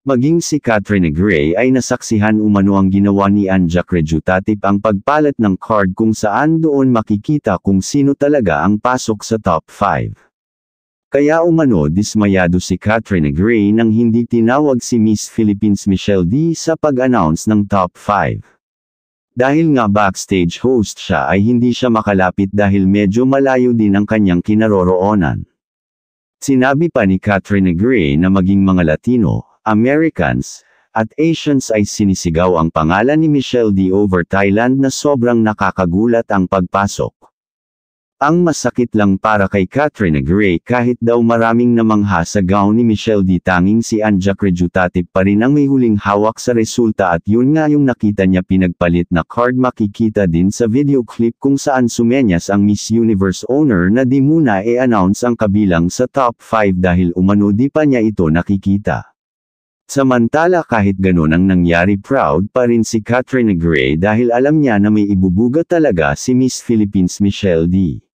Maging si Katrina Gray ay nasaksihan umano ang ginawa ni Anja Krejutatyp ang pagpalat ng card kung saan doon makikita kung sino talaga ang pasok sa top 5. Kaya umano dismayado si Katrina Gray nang hindi tinawag si Miss Philippines Michelle D sa pag-announce ng top 5. Dahil nga backstage host siya ay hindi siya makalapit dahil medyo malayo din ang kanyang kinaroroonan. Sinabi pa ni Katrina Gray na maging mga Latino, Americans, at Asians ay sinisigaw ang pangalan ni Michelle D over Thailand na sobrang nakakagulat ang pagpasok. Ang masakit lang para kay Katrina Gray kahit daw maraming namangha sa gown ni Michelle D tanging si Anja Krejutatyp pa rin ang may huling hawak sa resulta at yun nga yung nakita niya pinagpalit na card makikita din sa video clip kung saan sumenyas ang Miss Universe owner na di muna i-announce ang kabilang sa top 5 dahil umano di pa niya ito nakikita. Samantala kahit ganun ang nangyari proud pa rin si Katrina Gray dahil alam niya na may ibubuga talaga si Miss Philippines Michelle D.